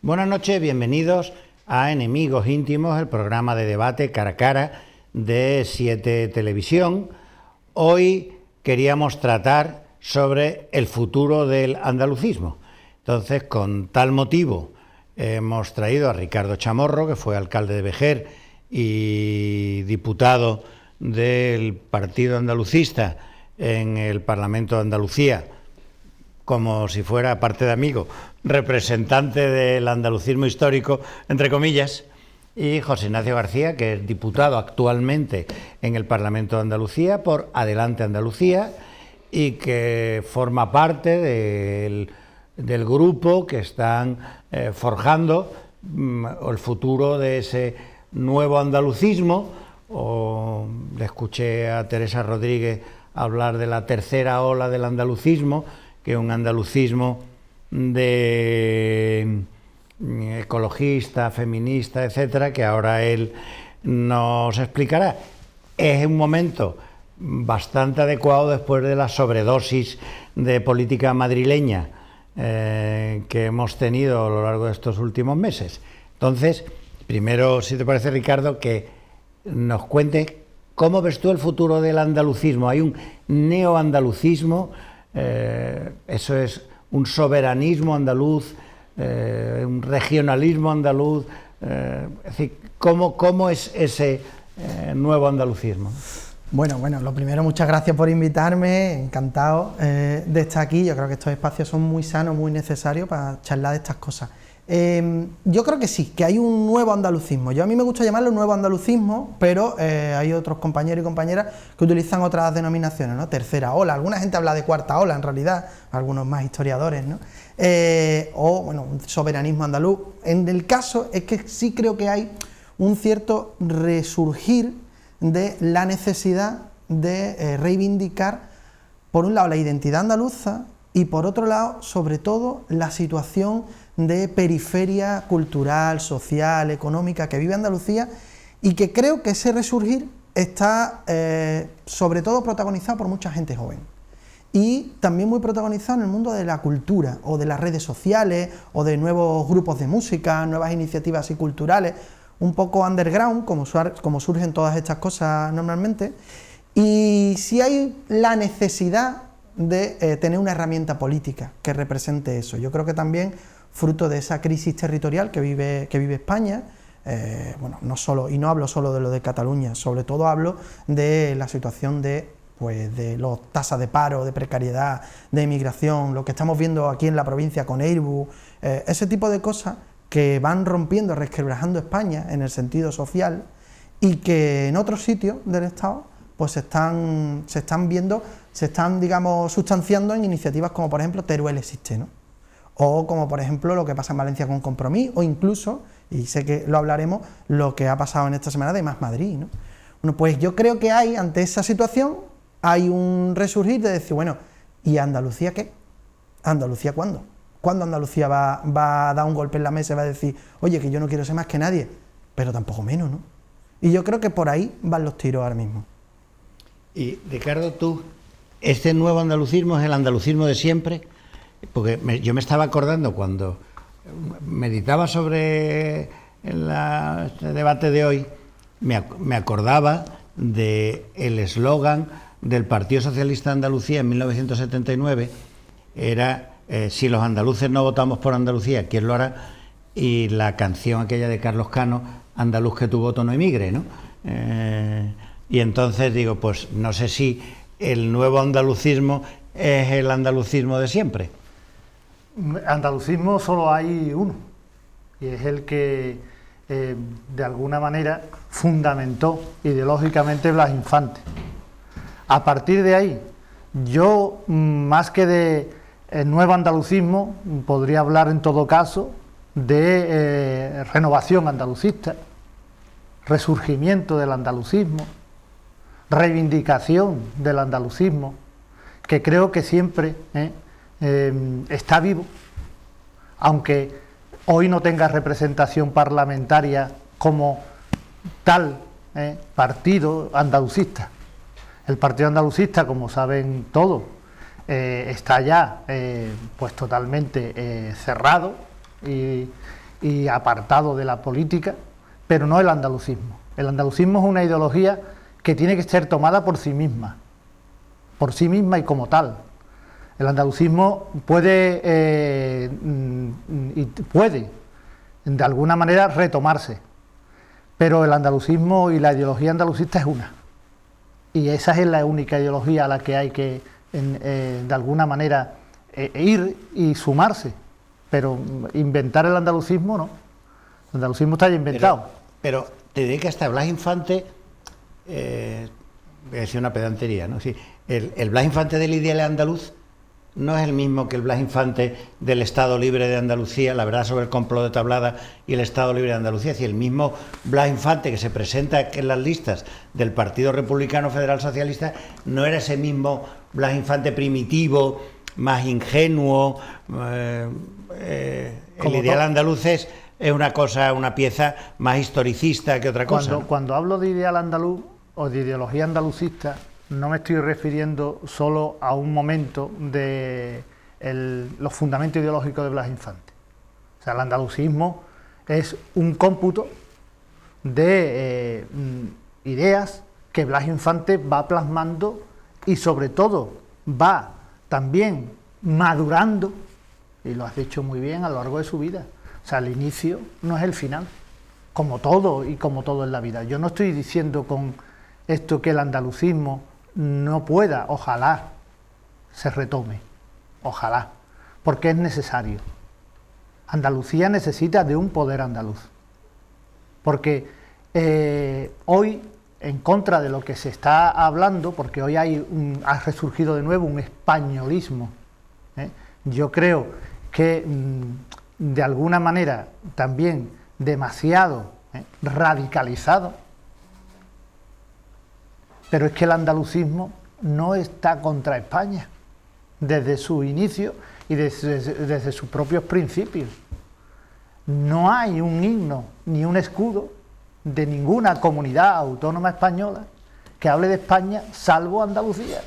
Buenas noches, bienvenidos a Enemigos Íntimos, el programa de debate cara a cara de 7 Televisión. Hoy queríamos tratar sobre el futuro del andalucismo. Entonces, con tal motivo, hemos traído a Ricardo Chamorro, que fue alcalde de Vejer y diputado del Partido Andalucista en el Parlamento de Andalucía, como si fuera, aparte de amigo, representante del andalucismo histórico, entre comillas, y José Ignacio García, que es diputado actualmente en el Parlamento de Andalucía por Adelante Andalucía y que forma parte del grupo que están forjando el futuro de ese nuevo andalucismo. Le escuché a Teresa Rodríguez hablar de la tercera ola del andalucismo, que es un andalucismo de ecologista, feminista, etcétera, que ahora él nos explicará. Es un momento bastante adecuado después de la sobredosis de política madrileña que hemos tenido a lo largo de estos últimos meses. Entonces, primero, si te parece, Ricardo, que nos cuente cómo ves tú el futuro del andalucismo. Hay un neoandalucismo, eso es un soberanismo andaluz, un regionalismo andaluz, es decir, ¿cómo es ese nuevo andalucismo? Bueno, lo primero, muchas gracias por invitarme, encantado de estar aquí. Yo creo que estos espacios son muy sanos, muy necesarios para charlar de estas cosas. Yo creo que sí, que hay un nuevo andalucismo. A mí me gusta llamarlo nuevo andalucismo, pero hay otros compañeros y compañeras que utilizan otras denominaciones, ¿no? Tercera ola, alguna gente habla de cuarta ola en realidad, algunos más historiadores, ¿no? Un soberanismo andaluz. En el caso es que sí creo que hay un cierto resurgir de la necesidad de reivindicar, por un lado, la identidad andaluza y por otro lado, sobre todo, la situación de periferia cultural, social, económica que vive Andalucía, y que creo que ese resurgir está sobre todo protagonizado por mucha gente joven y también muy protagonizado en el mundo de la cultura o de las redes sociales o de nuevos grupos de música, nuevas iniciativas y culturales, un poco underground, como surgen todas estas cosas normalmente. Y si hay la necesidad de tener una herramienta política que represente eso. Yo creo que también fruto de esa crisis territorial que vive España, no solo, y no hablo solo de lo de Cataluña, sobre todo hablo de la situación de las tasas de paro, de precariedad, de emigración, lo que estamos viendo aquí en la provincia con Airbus, ese tipo de cosas que van rompiendo, resquebrajando España en el sentido social y que en otros sitios del Estado pues se están sustanciando en iniciativas como por ejemplo Teruel existe, ¿no? O como por ejemplo lo que pasa en Valencia con Compromís, o incluso, y sé que lo hablaremos, lo que ha pasado en esta semana de Más Madrid, ¿no? Bueno, pues yo creo que ante esa situación, hay un resurgir de decir, bueno, ¿y Andalucía qué? ¿Andalucía cuándo? ¿Cuándo Andalucía va a dar un golpe en la mesa y va a decir, oye, que yo no quiero ser más que nadie, pero tampoco menos, ¿no? Y yo creo que por ahí van los tiros ahora mismo. Y Ricardo, tú, ¿este nuevo andalucismo es el andalucismo de siempre? Porque yo me estaba acordando cuando meditaba sobre este debate de hoy, me acordaba del eslogan del Partido Socialista de Andalucía en 1979, era si los andaluces no votamos por Andalucía, ¿quién lo hará? Y la canción aquella de Carlos Cano, andaluz que tu voto no emigre, ¿no? Y entonces digo, pues no sé si el nuevo andalucismo es el andalucismo de siempre. Andalucismo solo hay uno, y es el que de alguna manera fundamentó ideológicamente Blas Infante. A partir de ahí, yo más que de nuevo andalucismo, podría hablar en todo caso de renovación andalucista, resurgimiento del andalucismo, reivindicación del andalucismo, que creo que siempre está vivo, aunque hoy no tenga representación parlamentaria como tal partido andalucista. El partido andalucista, como saben todos, está ya pues totalmente cerrado y apartado de la política, pero no el andalucismo. El andalucismo es una ideología que tiene que ser tomada por sí misma y como tal. El andalucismo puede de alguna manera retomarse, pero el andalucismo y la ideología andalucista es una, y esa es la única ideología a la que hay que de alguna manera ir y sumarse, pero inventar el andalucismo no. El andalucismo está ya inventado. Pero te diré que hasta Blas Infante, voy a decir una pedantería, ¿no? Sí, el Blas Infante del ideal andaluz no es el mismo que el Blas Infante del Estado Libre de Andalucía, la verdad sobre el complot de Tablada y el Estado Libre de Andalucía. Es decir, el mismo Blas Infante que se presenta en las listas del Partido Republicano Federal Socialista no era ese mismo Blas Infante primitivo, más ingenuo. El ideal andaluz es una cosa, una pieza más historicista que otra cosa. Cuando hablo de ideal andaluz o de ideología andalucista, no me estoy refiriendo solo a un momento de los fundamentos ideológicos de Blas Infante. O sea, el andalucismo es un cómputo de ideas que Blas Infante va plasmando y sobre todo va también madurando, y lo has dicho muy bien, a lo largo de su vida. O sea, el inicio no es el final, como todo y como todo en la vida. Yo no estoy diciendo con esto que el andalucismo no pueda, ojalá se retome, ojalá, porque es necesario. Andalucía necesita de un poder andaluz, porque hoy, en contra de lo que se está hablando, porque hoy ha resurgido de nuevo un españolismo, yo creo que de alguna manera también demasiado radicalizado, pero es que el andalucismo no está contra España desde su inicio y desde sus propios principios. No hay un himno ni un escudo de ninguna comunidad autónoma española que hable de España salvo Andalucía.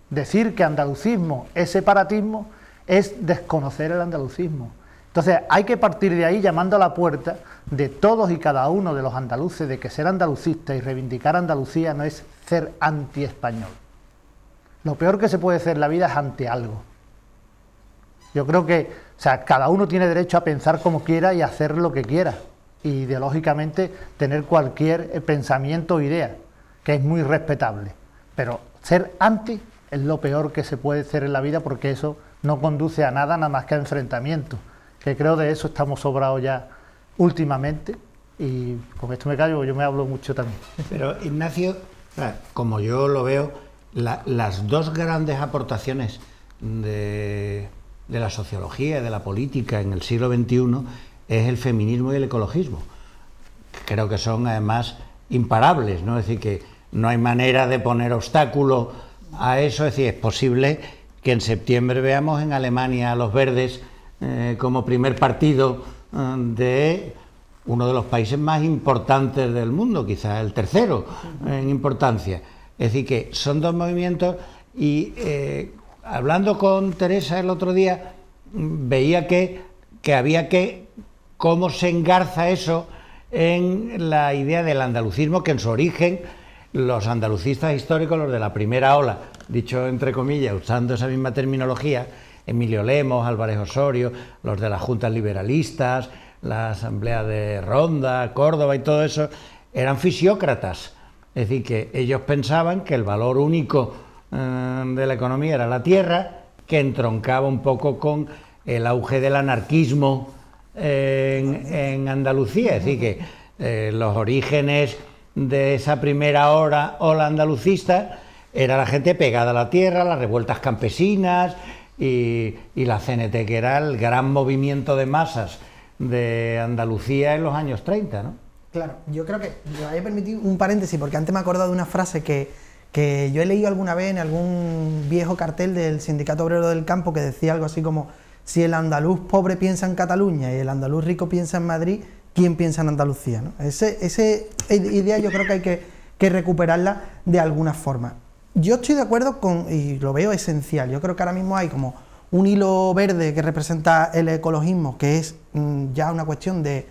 Decir que andalucismo es separatismo es desconocer el andalucismo. Entonces hay que partir de ahí llamando a la puerta de todos y cada uno de los andaluces de que ser andalucista y reivindicar Andalucía no es ser anti-español. Lo peor que se puede hacer en la vida es ante algo. Yo creo que, o sea, cada uno tiene derecho a pensar como quiera y a hacer lo que quiera, y ideológicamente tener cualquier pensamiento o idea, que es muy respetable. Pero ser anti es lo peor que se puede hacer en la vida, porque eso no conduce a nada más que a enfrentamiento, que creo de eso estamos sobrados ya últimamente, y con esto me callo, yo me hablo mucho también. Pero Ignacio, como yo lo veo, las dos grandes aportaciones de la sociología y de la política en el siglo XXI es el feminismo y el ecologismo. Creo que son además imparables, ¿no? Es decir, que no hay manera de poner obstáculo a eso. Es decir, es posible que en septiembre veamos en Alemania a los verdes como primer partido de uno de los países más importantes del mundo, quizás el tercero en importancia. Es decir, que son dos movimientos, y hablando con Teresa el otro día, veía que había que cómo se engarza eso en la idea del andalucismo, que en su origen los andalucistas históricos, los de la primera ola, dicho entre comillas, usando esa misma terminología, Emilio Lemos, Álvarez Osorio, los de las juntas liberalistas, la asamblea de Ronda, Córdoba y todo eso, eran fisiócratas. Es decir, que ellos pensaban que el valor único de la economía era la tierra, que entroncaba un poco con el auge del anarquismo en Andalucía. Es decir, que los orígenes de esa primera ola andalucista era la gente pegada a la tierra, las revueltas campesinas y la CNT, que era el gran movimiento de masas de Andalucía en los años 30, ¿no? Claro, yo creo que me vaya a permitir un paréntesis, porque antes me he acordado de una frase que yo he leído alguna vez en algún viejo cartel del Sindicato Obrero del Campo, que decía algo así como: si el andaluz pobre piensa en Cataluña y el andaluz rico piensa en Madrid, ¿quién piensa en Andalucía, ¿no? Esa idea yo creo que hay que recuperarla de alguna forma. Yo estoy de acuerdo con, y lo veo esencial, yo creo que ahora mismo hay como un hilo verde que representa el ecologismo, que es ya una cuestión de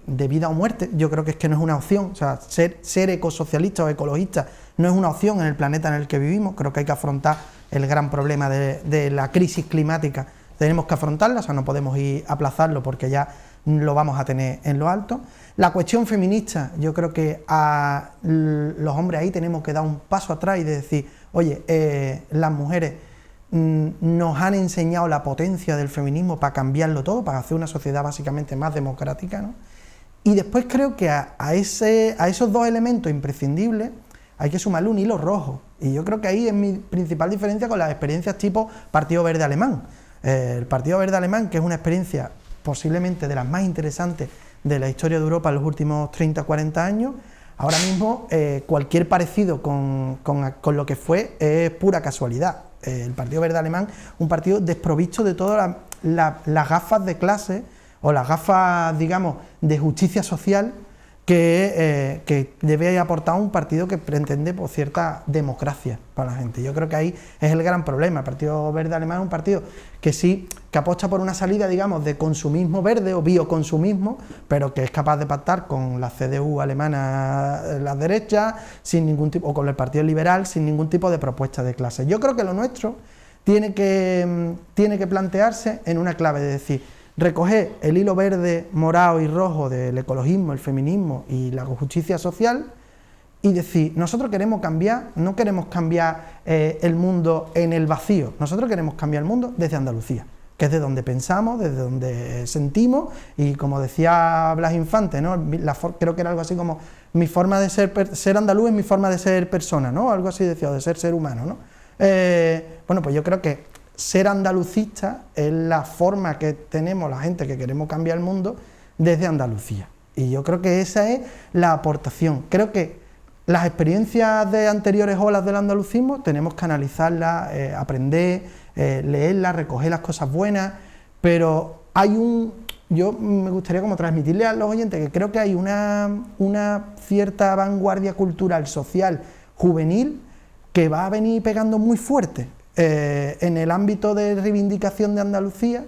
vida o muerte. Yo creo que es que no es una opción, o sea, ser ecosocialista o ecologista no es una opción en el planeta en el que vivimos. Creo que hay que afrontar el gran problema de la crisis climática, tenemos que afrontarla, o sea, no podemos ir a aplazarlo porque ya lo vamos a tener en lo alto. La cuestión feminista, yo creo que a los hombres ahí tenemos que dar un paso atrás y de decir, oye, las mujeres nos han enseñado la potencia del feminismo para cambiarlo todo, para hacer una sociedad básicamente más democrática, ¿no? Y después creo que a esos dos elementos imprescindibles hay que sumarle un hilo rojo, y yo creo que ahí es mi principal diferencia con las experiencias tipo Partido Verde Alemán. El Partido Verde Alemán, que es una experiencia posiblemente de las más interesantes de la historia de Europa en los últimos 30-40 años, ahora mismo cualquier parecido con lo que fue es pura casualidad. El Partido Verde Alemán, un partido desprovisto de todas las gafas de clase o las gafas, digamos, de justicia social que debe aportar un partido que pretende por cierta democracia para la gente. Yo creo que ahí es el gran problema. El Partido Verde Alemán es un partido que sí, que apuesta por una salida, digamos, de consumismo verde o bioconsumismo, pero que es capaz de pactar con la CDU alemana, las derechas, sin ningún tipo, o con el Partido Liberal, sin ningún tipo de propuesta de clase. Yo creo que lo nuestro tiene que plantearse en una clave de decir, recoger el hilo verde, morado y rojo del ecologismo, el feminismo y la justicia social y decir, nosotros queremos cambiar, no queremos cambiar el mundo en el vacío, nosotros queremos cambiar el mundo desde Andalucía, que es de donde pensamos, desde donde sentimos, y como decía Blas Infante, ¿no? Creo que era algo así como, mi forma de ser andaluz es mi forma de ser persona, ¿no? Algo así decía, de ser humano, ¿no? Bueno, pues yo creo que ser andalucista es la forma que tenemos la gente que queremos cambiar el mundo desde Andalucía. Y yo creo que esa es la aportación. Creo que las experiencias de anteriores olas del andalucismo tenemos que analizarlas, aprender, leerlas, recoger las cosas buenas, pero yo me gustaría como transmitirle a los oyentes que creo que hay una cierta vanguardia cultural, social, juvenil, que va a venir pegando muy fuerte en el ámbito de reivindicación de Andalucía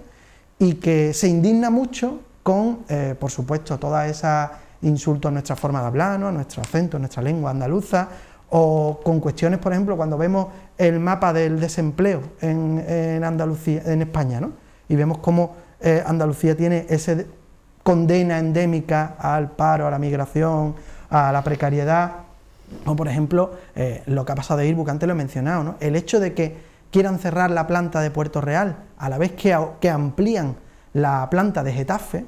y que se indigna mucho con, por supuesto, todas esas insultos a nuestra forma de hablar, ¿no? A nuestro acento, a nuestra lengua andaluza, o con cuestiones, por ejemplo, cuando vemos el mapa del desempleo en Andalucía, en España, ¿no? Y vemos cómo Andalucía tiene esa condena endémica al paro, a la migración, a la precariedad, o por ejemplo, lo que ha pasado de Irbu, que antes lo he mencionado, ¿no? El hecho de que quieran cerrar la planta de Puerto Real, a la vez que amplían la planta de Getafe,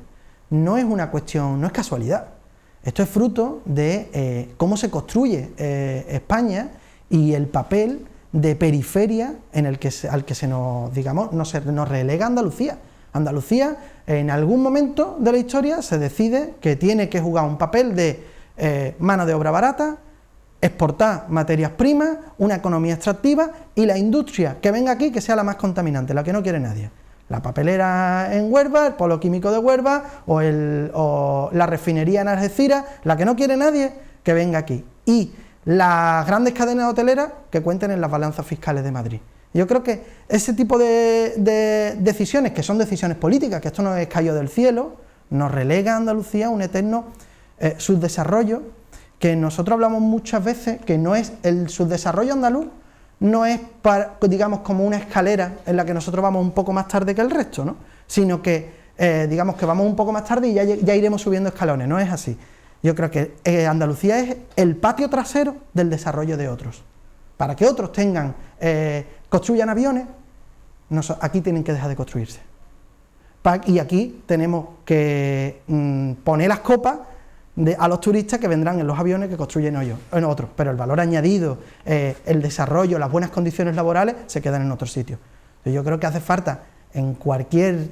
no es una cuestión, no es casualidad. Esto es fruto de cómo se construye España y el papel de periferia al que se nos, digamos, nos relega Andalucía. Andalucía, en algún momento de la historia, se decide que tiene que jugar un papel de mano de obra barata, exportar materias primas, una economía extractiva y la industria que venga aquí que sea la más contaminante, la que no quiere nadie. La papelera en Huelva, el polo químico de Huelva o la refinería en Algeciras, la que no quiere nadie, que venga aquí. Y las grandes cadenas hoteleras que cuenten en las balanzas fiscales de Madrid. Yo creo que ese tipo de decisiones, que son decisiones políticas, que esto no es cayó del cielo, nos relega a Andalucía a un eterno subdesarrollo, que nosotros hablamos muchas veces que no es el subdesarrollo andaluz, no es, digamos, como una escalera en la que nosotros vamos un poco más tarde que el resto, ¿no? Sino que, digamos, que vamos un poco más tarde y ya iremos subiendo escalones, no es así. Yo creo que Andalucía es el patio trasero del desarrollo de otros. Para que otros construyan aviones, aquí tienen que dejar de construirse. Y aquí tenemos que poner las copas a los turistas que vendrán en los aviones que construyen en otros, pero el valor añadido, el desarrollo, las buenas condiciones laborales se quedan en otros sitios. Yo creo que hace falta en cualquier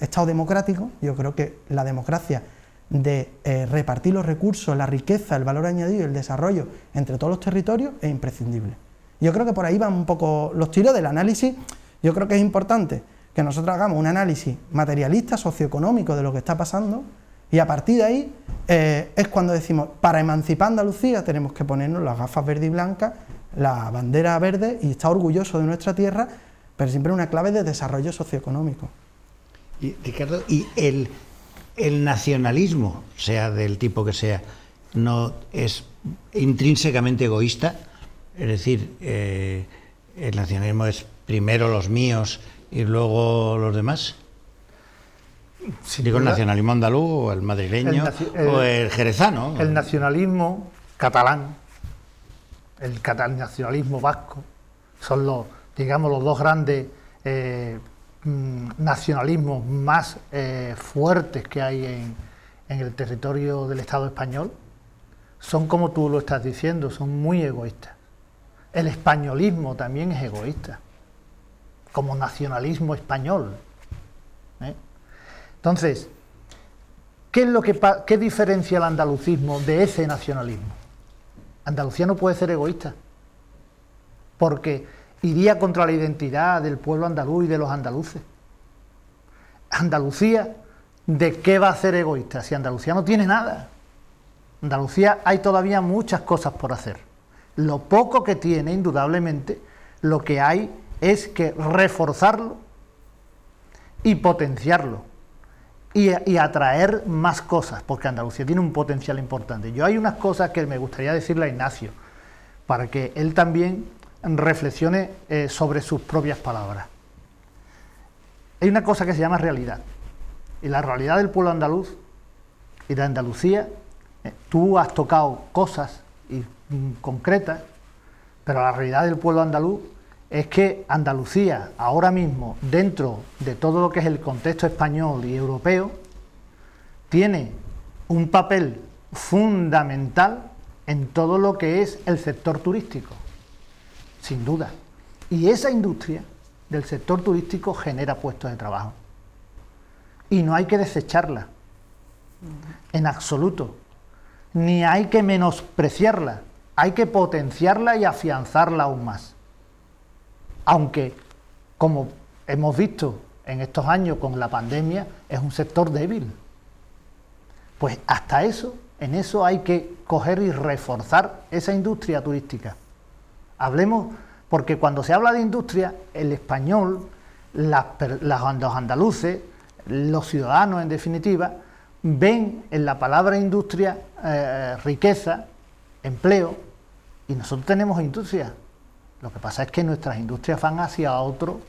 Estado democrático, yo creo que la democracia de repartir los recursos, la riqueza, el valor añadido y el desarrollo entre todos los territorios es imprescindible. Yo creo que por ahí van un poco los tiros del análisis. Yo creo que es importante que nosotros hagamos un análisis materialista, socioeconómico de lo que está pasando. Y a partir de ahí es cuando decimos, para emancipar Andalucía tenemos que ponernos las gafas verde y blanca, la bandera verde y estar orgullosos de nuestra tierra, pero siempre una clave de desarrollo socioeconómico. Y, Ricardo, ¿y el nacionalismo, sea del tipo que sea, no es intrínsecamente egoísta? Es decir, el nacionalismo es primero los míos y luego los demás. Digo, el nacionalismo andaluz o el madrileño o el jerezano. El nacionalismo catalán, el nacionalismo vasco, son los, digamos, los dos grandes nacionalismos más fuertes que hay en el territorio del Estado español. Son, como tú lo estás diciendo, son muy egoístas. El españolismo también es egoísta, como nacionalismo español. Entonces, ¿qué diferencia el andalucismo de ese nacionalismo? Andalucía no puede ser egoísta, porque iría contra la identidad del pueblo andaluz y de los andaluces. Andalucía, ¿de qué va a ser egoísta? Si Andalucía no tiene nada. Andalucía hay todavía muchas cosas por hacer. Lo poco que tiene, indudablemente, lo que hay es que reforzarlo y potenciarlo y atraer más cosas, porque Andalucía tiene un potencial importante. Yo hay unas cosas que me gustaría decirle a Ignacio, para que él también reflexione sobre sus propias palabras. Hay una cosa que se llama realidad, y la realidad del pueblo andaluz y de Andalucía, tú has tocado cosas concretas, pero la realidad del pueblo andaluz es que Andalucía, ahora mismo, dentro de todo lo que es el contexto español y europeo, tiene un papel fundamental en todo lo que es el sector turístico, sin duda. Y esa industria del sector turístico genera puestos de trabajo. Y no hay que desecharla, en absoluto, ni hay que menospreciarla, hay que potenciarla y afianzarla aún más. Aunque, como hemos visto en estos años con la pandemia, es un sector débil. Pues hasta eso, en eso hay que coger y reforzar esa industria turística. Hablemos, porque cuando se habla de industria, el español, los andaluces, los ciudadanos en definitiva, ven en la palabra industria riqueza, empleo, y nosotros tenemos industria. Lo que pasa es que nuestras industrias van hacia otro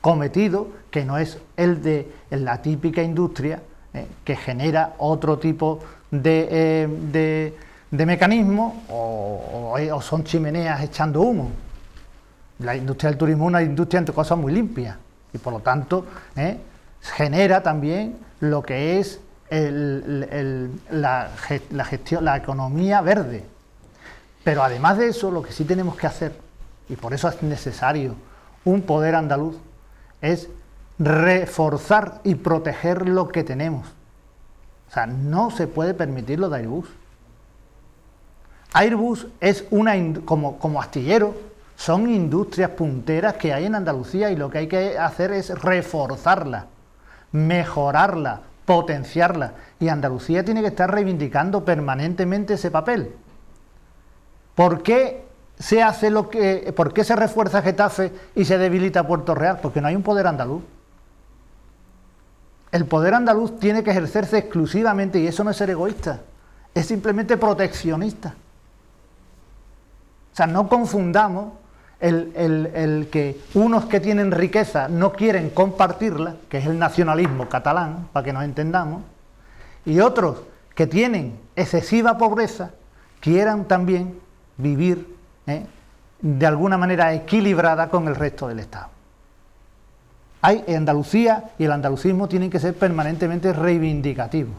cometido que no es el de la típica industria que genera otro tipo de mecanismo o son chimeneas echando humo. La industria del turismo es una industria entre cosas muy limpia y por lo tanto genera también lo que es la gestión, la economía verde. Pero además de eso, lo que sí tenemos que hacer, y por eso es necesario un poder andaluz, es reforzar y proteger lo que tenemos. O sea, no se puede permitir lo de Airbus. Airbus es como astillero, son industrias punteras que hay en Andalucía y lo que hay que hacer es reforzarla, mejorarla, potenciarla. Y Andalucía tiene que estar reivindicando permanentemente ese papel. ¿Por qué ¿por qué se refuerza Getafe y se debilita Puerto Real? Porque no hay un poder andaluz. El poder andaluz tiene que ejercerse exclusivamente, y eso no es ser egoísta, es simplemente proteccionista. O sea, no confundamos el que unos que tienen riqueza no quieren compartirla, que es el nacionalismo catalán, para que nos entendamos, y otros que tienen excesiva pobreza quieran también vivir de alguna manera equilibrada con el resto del Estado. Andalucía y el andalucismo tienen que ser permanentemente reivindicativos.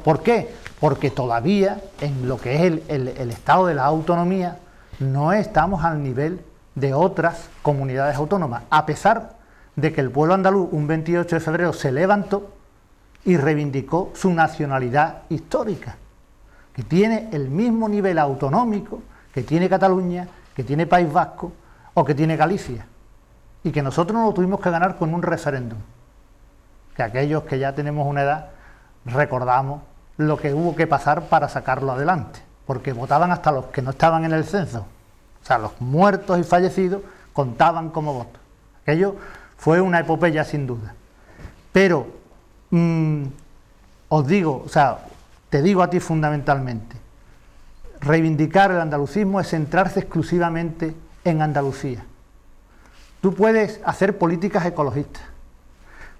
¿Por qué? Porque todavía en lo que es el estado de la autonomía no estamos al nivel de otras comunidades autónomas, a pesar de que el pueblo andaluz un 28 de febrero se levantó y reivindicó su nacionalidad histórica, que tiene el mismo nivel autonómico que tiene Cataluña, que tiene País Vasco o que tiene Galicia, y que nosotros no lo tuvimos que ganar con un referéndum, que aquellos que ya tenemos una edad recordamos lo que hubo que pasar para sacarlo adelante, porque votaban hasta los que no estaban en el censo, o sea, los muertos y fallecidos contaban como votos. Aquello fue una epopeya sin duda. Pero os digo, o sea, te digo a ti fundamentalmente, reivindicar el andalucismo es centrarse exclusivamente en Andalucía. Tú puedes hacer políticas ecologistas,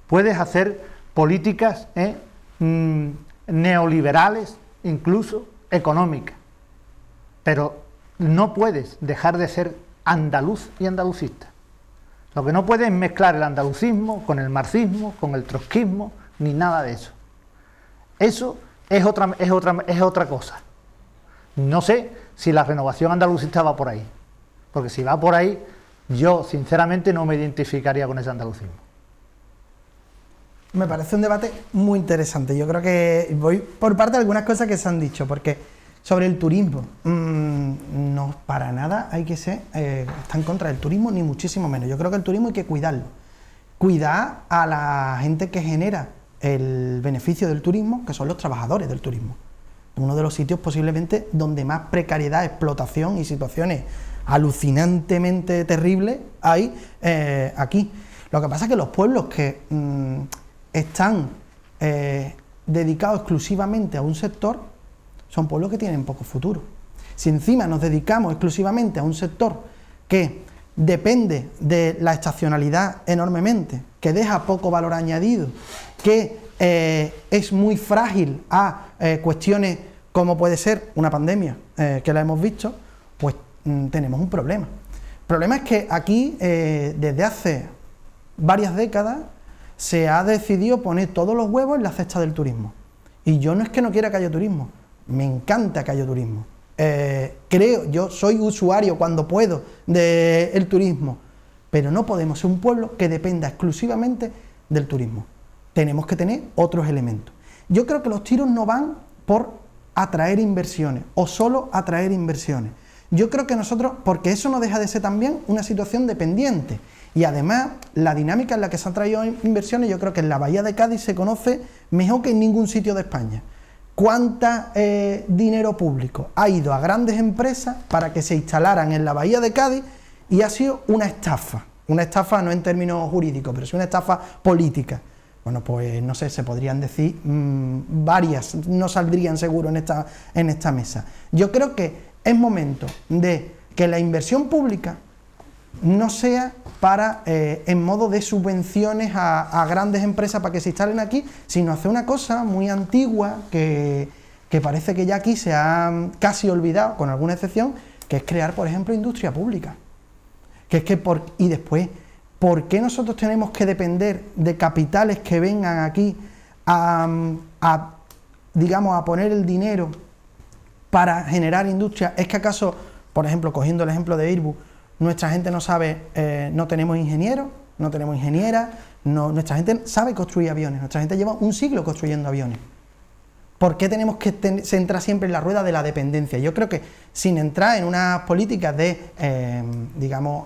puedes hacer políticas neoliberales, incluso económicas, pero no puedes dejar de ser andaluz y andalucista. Lo que no puedes es mezclar el andalucismo con el marxismo, con el trotskismo, ni nada de eso. Eso es otra cosa. No sé si la renovación andalucista va por ahí, porque si va por ahí, yo sinceramente no me identificaría con ese andalucismo. Me parece un debate muy interesante. Yo creo que voy por parte de algunas cosas que se han dicho, porque sobre el turismo, no para nada hay que ser, está en contra del turismo, ni muchísimo menos. Yo creo que el turismo hay que cuidarlo. Cuidar a la gente que genera el beneficio del turismo, que son los trabajadores del turismo. Uno de los sitios posiblemente donde más precariedad, explotación y situaciones alucinantemente terribles hay aquí. Lo que pasa es que los pueblos que están dedicados exclusivamente a un sector son pueblos que tienen poco futuro. Si encima nos dedicamos exclusivamente a un sector que depende de la estacionalidad enormemente, que deja poco valor añadido, que es muy frágil a cuestiones como puede ser una pandemia, que la hemos visto, pues tenemos un problema. El problema es que aquí, desde hace varias décadas, se ha decidido poner todos los huevos en la cesta del turismo. Y yo no es que no quiera que haya turismo, me encanta que haya turismo. Yo soy usuario cuando puedo del turismo, pero no podemos ser un pueblo que dependa exclusivamente del turismo. Tenemos que tener otros elementos. Yo creo que los tiros no van por atraer inversiones o solo atraer inversiones. Yo creo que nosotros, porque eso no deja de ser también una situación dependiente, y además la dinámica en la que se han traído inversiones, yo creo que en la Bahía de Cádiz se conoce mejor que en ningún sitio de España. ¿Cuánta dinero público ha ido a grandes empresas para que se instalaran en la Bahía de Cádiz? Y ha sido una estafa no en términos jurídicos, pero sí una estafa política. Bueno, pues no sé, se podrían decir varias, no saldrían seguro en esta mesa. Yo creo que es momento de que la inversión pública no sea para en modo de subvenciones a grandes empresas para que se instalen aquí, sino hacer una cosa muy antigua que parece que ya aquí se ha casi olvidado, con alguna excepción, que es crear, por ejemplo, industria pública. Y después, ¿por qué nosotros tenemos que depender de capitales que vengan aquí a poner el dinero para generar industria? ¿Es que acaso, por ejemplo, cogiendo el ejemplo de Airbus, nuestra gente no sabe, no tenemos ingenieros, no tenemos ingenieras, nuestra gente sabe construir aviones, nuestra gente lleva un siglo construyendo aviones? ¿Por qué tenemos que entrar siempre en la rueda de la dependencia? Yo creo que sin entrar en unas políticas de,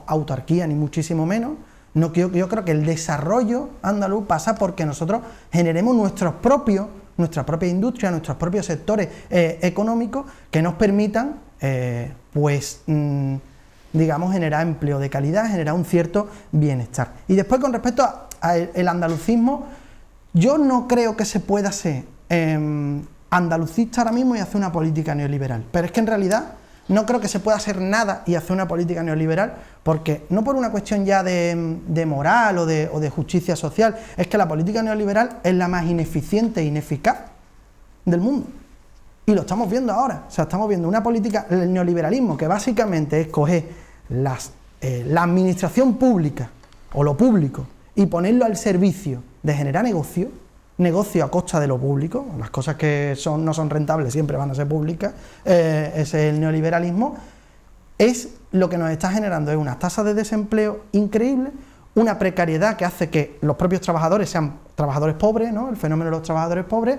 autarquía, ni muchísimo menos, yo creo que el desarrollo andaluz pasa porque nosotros generemos nuestra propia industria, nuestros propios sectores económicos que nos permitan, generar empleo de calidad, generar un cierto bienestar. Y después, con respecto al andalucismo, yo no creo que se pueda ser andalucista ahora mismo y hacer una política neoliberal, pero es que en realidad no creo que se pueda hacer nada y hacer una política neoliberal, porque no por una cuestión ya de moral o de justicia social, es que la política neoliberal es la más ineficiente e ineficaz del mundo. Y lo estamos viendo ahora, o sea, estamos viendo una política, el neoliberalismo, que básicamente es coger la administración pública o lo público y ponerlo al servicio de generar negocio a costa de lo público. Las cosas que no son rentables siempre van a ser públicas, ese es el neoliberalismo. Es lo que nos está generando, es unas tasas de desempleo increíbles, una precariedad que hace que los propios trabajadores sean trabajadores pobres, ¿no? El fenómeno de los trabajadores pobres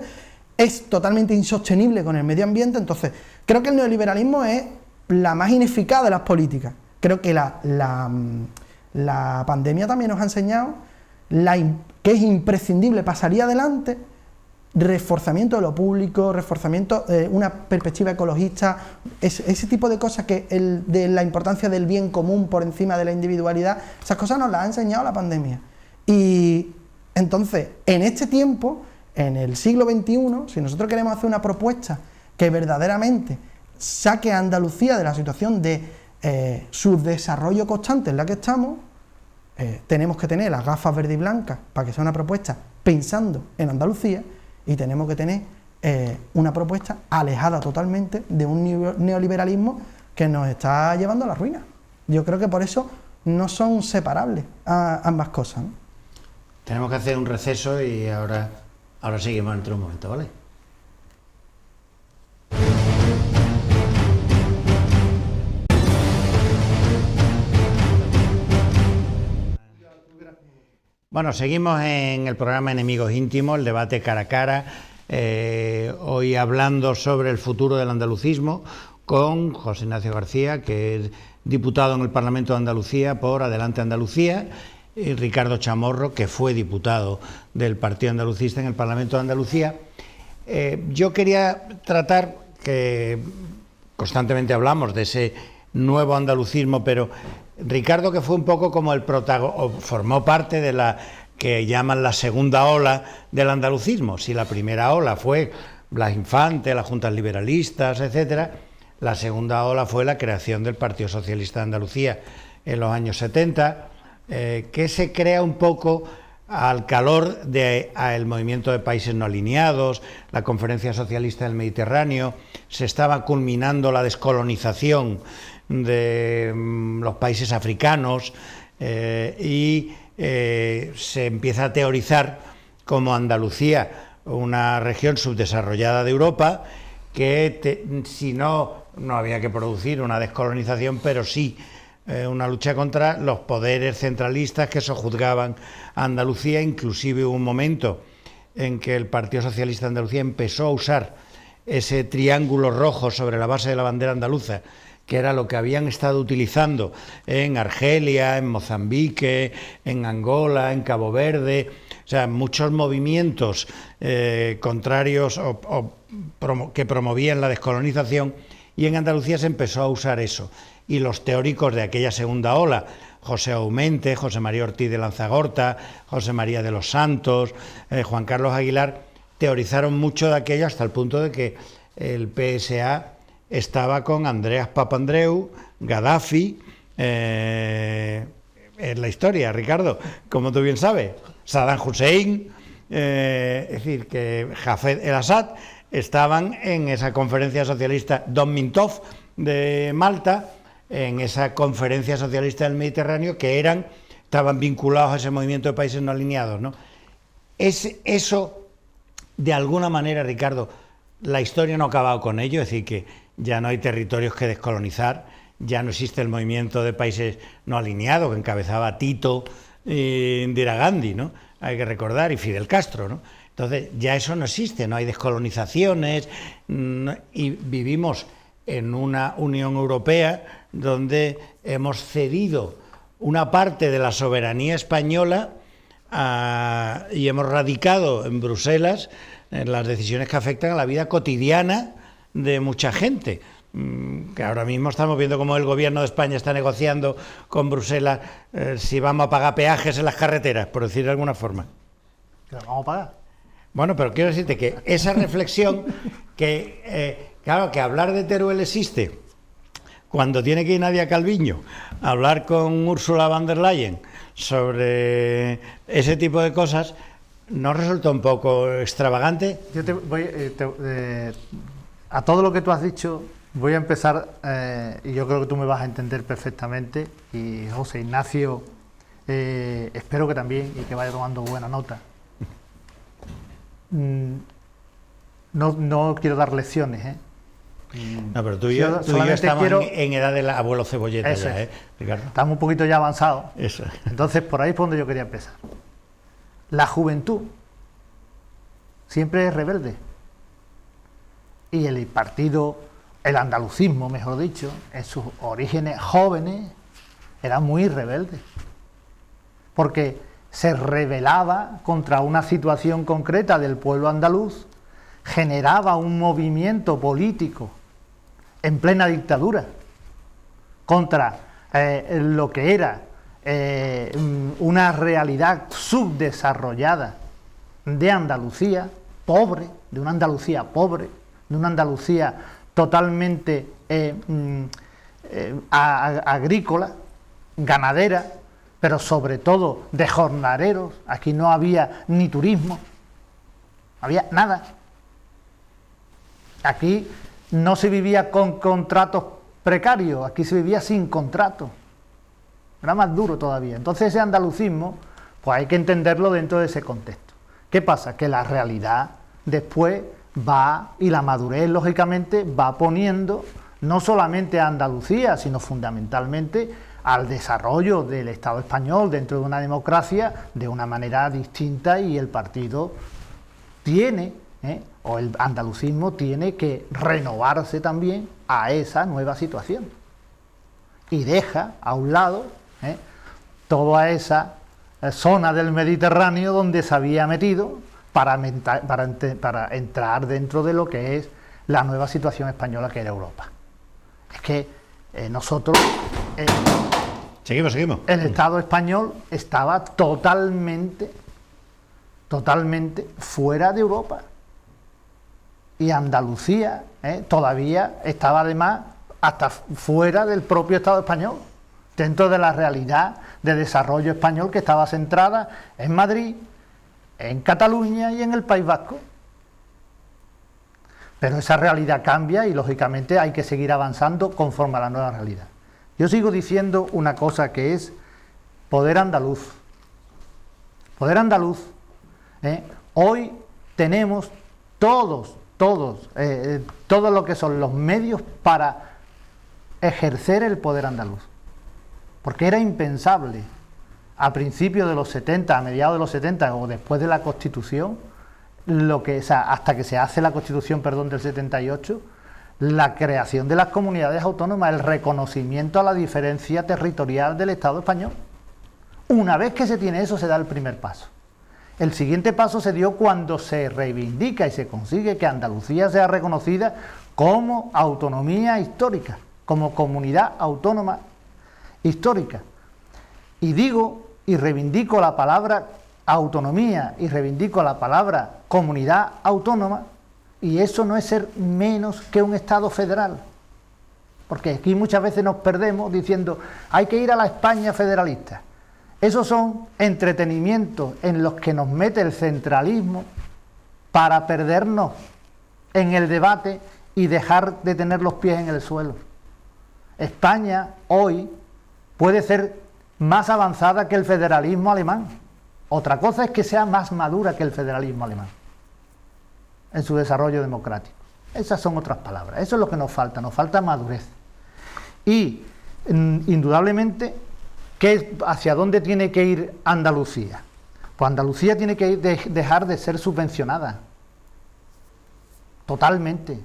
es totalmente insostenible con el medio ambiente. Entonces, creo que el neoliberalismo es la más ineficaz de las políticas. Creo que la pandemia también nos ha enseñado que es imprescindible para salir adelante reforzamiento de lo público, reforzamiento de una perspectiva ecologista, ese tipo de cosas de la importancia del bien común por encima de la individualidad, esas cosas nos las ha enseñado la pandemia. Y entonces, en este tiempo, en el siglo XXI, si nosotros queremos hacer una propuesta que verdaderamente saque a Andalucía de la situación de subdesarrollo constante en la que estamos, tenemos que tener las gafas verde y blancas para que sea una propuesta pensando en Andalucía, y tenemos que tener una propuesta alejada totalmente de un neoliberalismo que nos está llevando a la ruina. Yo creo que por eso no son separables ambas cosas, ¿no? Tenemos que hacer un receso y ahora seguimos dentro de un momento, ¿vale? Bueno, seguimos en el programa Enemigos Íntimos, el debate cara a cara, hoy hablando sobre el futuro del andalucismo con José Ignacio García, que es diputado en el Parlamento de Andalucía por Adelante Andalucía, y Ricardo Chamorro, que fue diputado del Partido Andalucista en el Parlamento de Andalucía. Yo quería tratar, que constantemente hablamos de ese nuevo andalucismo, pero Ricardo, que fue un poco como el protagonista, formó parte de la que llaman la segunda ola del andalucismo. Si la primera ola fue Blas Infante, las juntas liberalistas, etcétera, la segunda ola fue la creación del Partido Socialista de Andalucía en los años 70, que se crea un poco al calor del movimiento de países no alineados, la Conferencia Socialista del Mediterráneo, se estaba culminando la descolonización de los países africanos y se empieza a teorizar como Andalucía, una región subdesarrollada de Europa, que si no había que producir una descolonización, pero sí una lucha contra los poderes centralistas que sojuzgaban a Andalucía. Inclusive hubo un momento en que el Partido Socialista de Andalucía empezó a usar ese triángulo rojo sobre la base de la bandera andaluza, que era lo que habían estado utilizando en Argelia, en Mozambique, en Angola, en Cabo Verde, o sea, muchos movimientos contrarios que promovían la descolonización, y en Andalucía se empezó a usar eso. Y los teóricos de aquella segunda ola, José Aumente, José María Ortiz de Lanzagorta, José María de los Santos, Juan Carlos Aguilar, teorizaron mucho de aquello hasta el punto de que el PSA estaba con Andreas Papandreou, Gaddafi, en la historia, Ricardo, como tú bien sabes, Saddam Hussein, es decir, que Hafez el Assad estaban en esa conferencia socialista, Don Mintov de Malta, en esa conferencia socialista del Mediterráneo, que estaban vinculados a ese movimiento de países no alineados, ¿no? Eso, de alguna manera, Ricardo, la historia no ha acabado con ello, es decir, que ya no hay territorios que descolonizar, ya no existe el movimiento de países no alineados que encabezaba Tito e Indira Gandhi, ¿no? Hay que recordar, y Fidel Castro, ¿no? Entonces ya eso no existe, no hay descolonizaciones, y vivimos en una Unión Europea donde hemos cedido una parte de la soberanía española y hemos radicado en Bruselas las decisiones que afectan a la vida cotidiana de mucha gente, que ahora mismo estamos viendo cómo el gobierno de España está negociando con Bruselas si vamos a pagar peajes en las carreteras, por decir de alguna forma. ¿Que lo vamos a pagar? Bueno, pero quiero decirte que esa reflexión, claro, que hablar de Teruel existe, cuando tiene que ir Nadia Calviño a hablar con Ursula von der Leyen sobre ese tipo de cosas, ¿no resulta un poco extravagante? Yo a todo lo que tú has dicho voy a empezar, y yo creo que tú me vas a entender perfectamente, y José Ignacio espero que también, y que vaya tomando buena nota. No quiero dar lecciones, ¿eh? No, pero tú y yo estamos en edad del abuelo cebolleta eso ya, es. Ricardo. Estamos un poquito ya avanzados. Eso. Entonces, por ahí es por donde yo quería empezar. La juventud siempre es rebelde. Y el partido, el andalucismo, mejor dicho, en sus orígenes jóvenes, era muy rebelde. Porque se rebelaba contra una situación concreta del pueblo andaluz, generaba un movimiento político en plena dictadura contra lo que era una realidad subdesarrollada de Andalucía, pobre, de una Andalucía pobre, de una Andalucía totalmente agrícola, ganadera, pero sobre todo de jornaleros. Aquí no había ni turismo, no había nada. Aquí no se vivía con contratos precarios, aquí se vivía sin contratos. Era más duro todavía. Entonces ese andalucismo, pues hay que entenderlo dentro de ese contexto. ¿Qué pasa? Que la realidad después va, y la madurez lógicamente va poniendo no solamente a Andalucía, sino fundamentalmente al desarrollo del Estado español dentro de una democracia de una manera distinta, y el partido tiene, o el andalucismo tiene que renovarse también a esa nueva situación y deja a un lado toda esa zona del Mediterráneo donde se había metido para entrar dentro de lo que es la nueva situación española que era Europa. Es que nosotros, seguimos. el Estado español estaba totalmente fuera de Europa, y Andalucía todavía estaba además hasta fuera del propio Estado español, dentro de la realidad de desarrollo español que estaba centrada en Madrid, en Cataluña y en el País Vasco. Pero esa realidad cambia y lógicamente hay que seguir avanzando conforme a la nueva realidad. Yo sigo diciendo una cosa, que es poder andaluz. Poder andaluz. Hoy tenemos todos lo que son los medios para ejercer el poder andaluz. Porque era impensable a principios de los 70, a mediados de los 70 o después de la Constitución, hasta que se hace la Constitución, del 78, la creación de las comunidades autónomas, el reconocimiento a la diferencia territorial del Estado español. Una vez que se tiene eso, se da el primer paso. El siguiente paso se dio cuando se reivindica y se consigue que Andalucía sea reconocida como autonomía histórica, como comunidad autónoma histórica. Y digo y reivindico la palabra autonomía y reivindico la palabra comunidad autónoma, y eso no es ser menos que un Estado federal, porque aquí muchas veces nos perdemos diciendo hay que ir a la España federalista. Esos son entretenimientos en los que nos mete el centralismo para perdernos en el debate y dejar de tener los pies en el suelo. España hoy puede ser más avanzada que el federalismo alemán. Otra cosa es que sea más madura que el federalismo alemán en su desarrollo democrático. Esas son otras palabras. Eso es lo que nos falta madurez. Y indudablemente, ¿hacia dónde tiene que ir Andalucía? Pues Andalucía tiene que dejar de ser subvencionada totalmente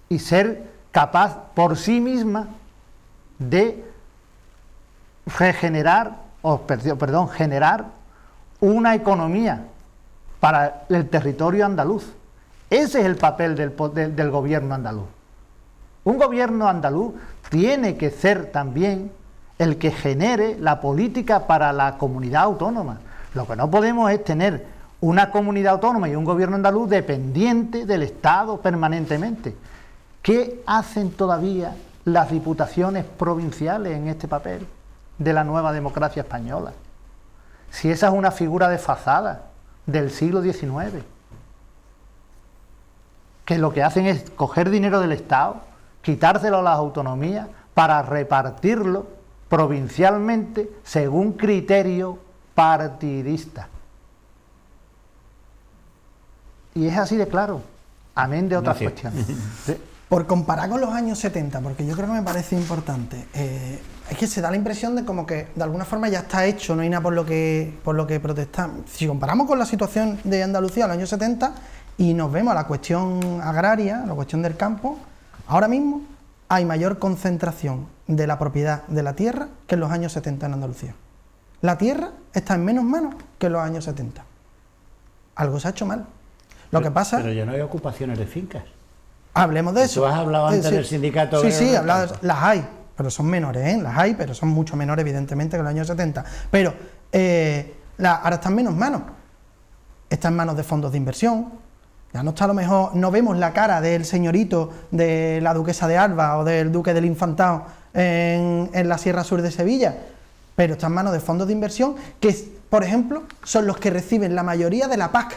y ser capaz por sí misma de generar una economía para el territorio andaluz. Ese es el papel del gobierno andaluz. Un gobierno andaluz tiene que ser también el que genere la política para la comunidad autónoma. Lo que no podemos es tener una comunidad autónoma y un gobierno andaluz dependiente del Estado permanentemente. ¿Qué hacen todavía las diputaciones provinciales en este papel de la nueva democracia española? Si esa es una figura desfasada del siglo XIX, que lo que hacen es coger dinero del Estado, quitárselo a las autonomías para repartirlo provincialmente según criterio partidista. Y es así de claro, amén de otras cuestiones. ¿Sí? Por comparar con los años 70, porque yo creo que me parece importante, es que se da la impresión de como que de alguna forma ya está hecho, no hay nada por lo que protestar. Si comparamos con la situación de Andalucía en los años 70 y nos vemos a la cuestión agraria, la cuestión del campo, ahora mismo hay mayor concentración de la propiedad de la tierra que en los años 70 en Andalucía. la tierra está en menos manos que en los años 70. Algo se ha hecho mal. Lo que pasa... Pero ya no hay ocupaciones de fincas. Hablemos de eso. Tú has hablado antes sí. del sindicato. Sí, las hay, pero son menores, ¿eh? Las hay, pero son mucho menores, evidentemente, que en los años 70. Pero ahora están menos manos. Están en manos de fondos de inversión. Ya no está, a lo mejor, no vemos la cara del señorito de la duquesa de Alba o del duque del Infantado en la Sierra Sur de Sevilla, pero está en manos de fondos de inversión que, por ejemplo, son los que reciben la mayoría de la PAC,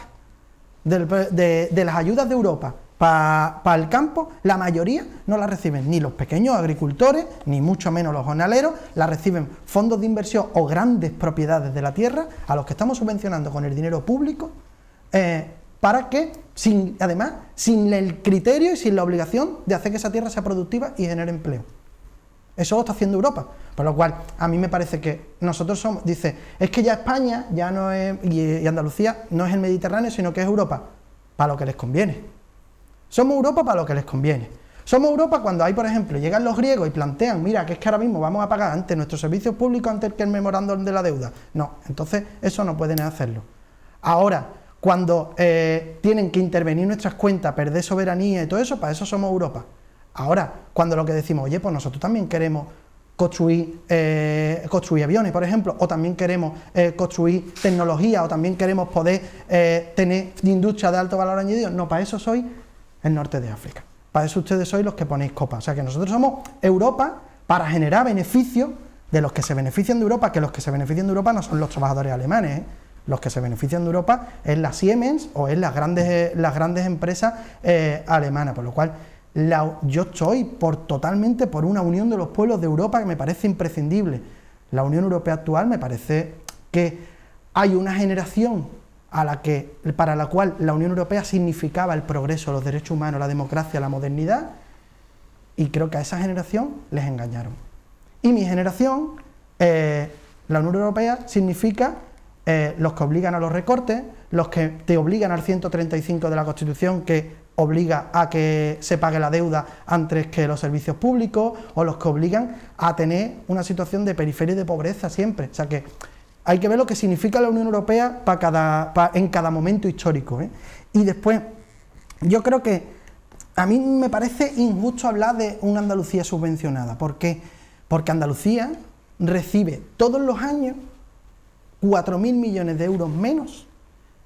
de las ayudas de Europa para el campo. La mayoría no la reciben ni los pequeños agricultores, ni mucho menos los jornaleros, la reciben fondos de inversión o grandes propiedades de la tierra, a los que estamos subvencionando con el dinero público, para que, además, sin el criterio y sin la obligación de hacer que esa tierra sea productiva y genere empleo. Eso lo está haciendo Europa, por lo cual a mí me parece que nosotros somos, dice, es que ya España ya no es, y Andalucía no es el Mediterráneo, sino que es Europa, para lo que les conviene. Somos Europa para lo que les conviene. Somos Europa cuando hay, por ejemplo, llegan los griegos y plantean, mira, que es que ahora mismo vamos a pagar antes nuestros servicios públicos antes que el memorándum de la deuda. No, entonces eso no pueden hacerlo. Ahora, cuando tienen que intervenir nuestras cuentas, perder soberanía y todo eso, para eso somos Europa. Ahora, cuando lo que decimos, oye, pues nosotros también queremos construir aviones, por ejemplo, o también queremos construir tecnología, o también queremos poder tener industria de alto valor añadido, no, para eso soy el norte de África. Para eso ustedes sois los que ponéis copas. O sea que nosotros somos Europa para generar beneficios de los que se benefician de Europa, que los que se benefician de Europa no son los trabajadores alemanes, ¿eh? Los que se benefician de Europa es la Siemens o es las grandes empresas alemanas, por lo cual yo estoy totalmente por una unión de los pueblos de Europa que me parece imprescindible. La Unión Europea actual me parece que hay una generación para la cual la Unión Europea significaba el progreso, los derechos humanos, la democracia, la modernidad, y creo que a esa generación les engañaron. Y mi generación, la Unión Europea significa los que obligan a los recortes, los que te obligan al 135 de la Constitución, que obliga a que se pague la deuda antes que los servicios públicos, o los que obligan a tener una situación de periferia y de pobreza siempre. O sea que hay que ver lo que significa la Unión Europea en cada momento histórico, ¿eh? Y después, yo creo que a mí me parece injusto hablar de una Andalucía subvencionada. ¿Por qué? Porque Andalucía recibe todos los años 4.000 millones de euros menos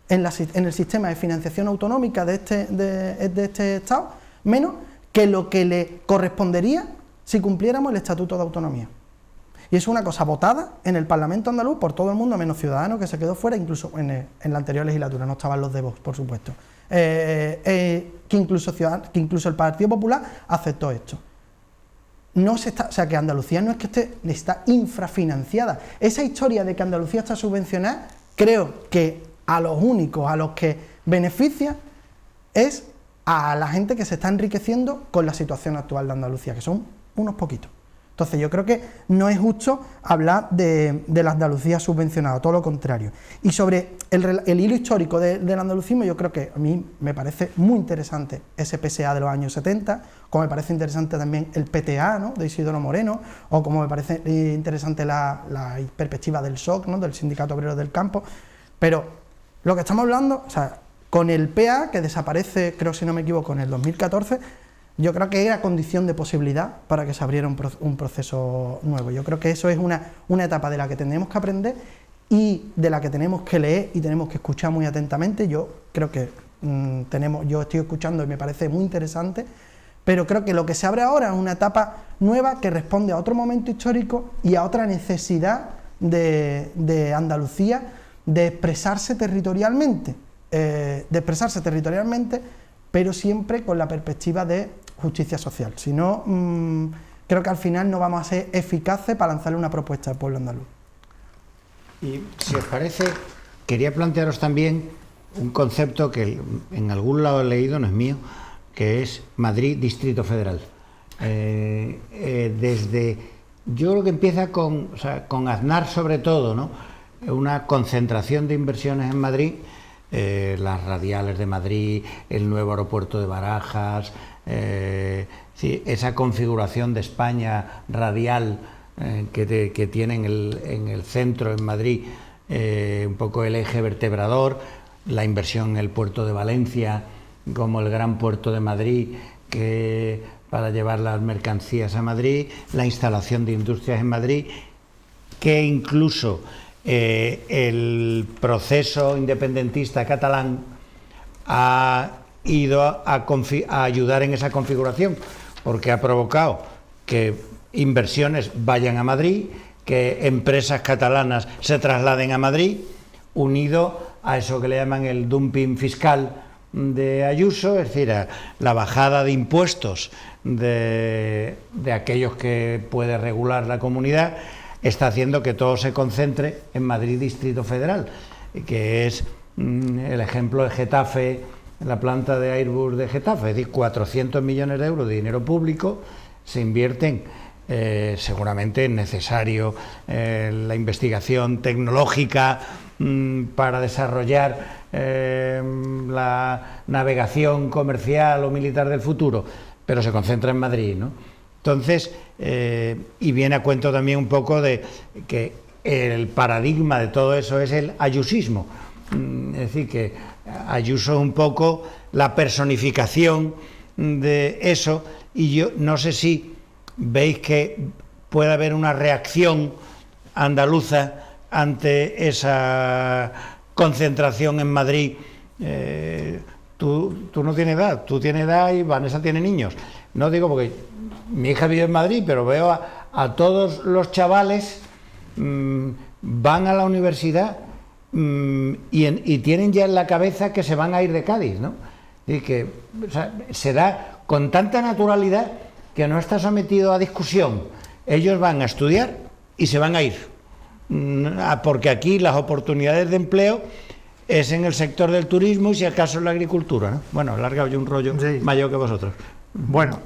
en el sistema de financiación autonómica de este Estado, menos que lo que le correspondería si cumpliéramos el Estatuto de Autonomía. Y es una cosa votada en el Parlamento andaluz por todo el mundo, menos Ciudadanos, que se quedó fuera, incluso en la anterior legislatura, no estaban los de Vox, por supuesto, que incluso el Partido Popular aceptó esto. O sea, que Andalucía no es que está infrafinanciada. Esa historia de que Andalucía está subvencionada, creo que a los únicos a los que beneficia es a la gente que se está enriqueciendo con la situación actual de Andalucía, que son unos poquitos. Entonces yo creo que no es justo hablar de la Andalucía subvencionada, todo lo contrario. Y sobre el hilo histórico del andalucismo, yo creo que a mí me parece muy interesante ese PSA de los años 70, como me parece interesante también el PTA, ¿no?, de Isidoro Moreno, o como me parece interesante la perspectiva del SOC, ¿no?, del Sindicato Obrero del Campo. Pero lo que estamos hablando, o sea, con el PA, que desaparece, creo si no me equivoco, en el 2014, yo creo que era condición de posibilidad para que se abriera un proceso nuevo. Yo creo que eso es una etapa de la que tenemos que aprender y de la que tenemos que leer y tenemos que escuchar muy atentamente. Yo creo que yo estoy escuchando y me parece muy interesante, pero creo que lo que se abre ahora es una etapa nueva que responde a otro momento histórico y a otra necesidad de Andalucía de expresarse territorialmente, pero siempre con la perspectiva de justicia social. Si no, creo que al final no vamos a ser eficaces para lanzarle una propuesta al pueblo andaluz. Y si os parece, quería plantearos también un concepto que en algún lado he leído, no es mío, que es Madrid Distrito Federal. Yo creo que empieza con Aznar sobre todo, ¿no?, una concentración de inversiones en Madrid, las radiales de Madrid, el nuevo aeropuerto de Barajas, sí, esa configuración de España radial que tiene en el centro, en Madrid, un poco el eje vertebrador, la inversión en el puerto de Valencia, como el gran puerto de Madrid, que para llevar las mercancías a Madrid, la instalación de industrias en Madrid, que incluso el proceso independentista catalán ha ido a ayudar en esa configuración, porque ha provocado que inversiones vayan a Madrid, que empresas catalanas se trasladen a Madrid, unido a eso que le llaman el dumping fiscal de Ayuso, es decir, a la bajada de impuestos de aquellos que puede regular la comunidad, está haciendo que todo se concentre en Madrid Distrito Federal, que es el ejemplo de Getafe, la planta de Airbus de Getafe, es decir, 400 millones de euros de dinero público se invierten. Seguramente es necesario la investigación tecnológica para desarrollar la navegación comercial o militar del futuro, pero se concentra en Madrid, ¿no? Entonces, y viene a cuento también un poco de que el paradigma de todo eso es el ayusismo, es decir, que Ayuso es un poco la personificación de eso, y yo no sé si veis que puede haber una reacción andaluza ante esa concentración en Madrid. Tú no tienes edad, tú tienes edad y Vanessa tiene niños. No digo porque mi hija vive en Madrid, pero veo a todos los chavales van a la universidad y tienen ya en la cabeza que se van a ir de Cádiz, ¿no? Y que, o sea, se da con tanta naturalidad que no está sometido a discusión. Ellos van a estudiar y se van a ir, porque aquí las oportunidades de empleo es en el sector del turismo y si acaso en la agricultura, ¿no? Bueno, he largado yo un rollo mayor que vosotros. Bueno,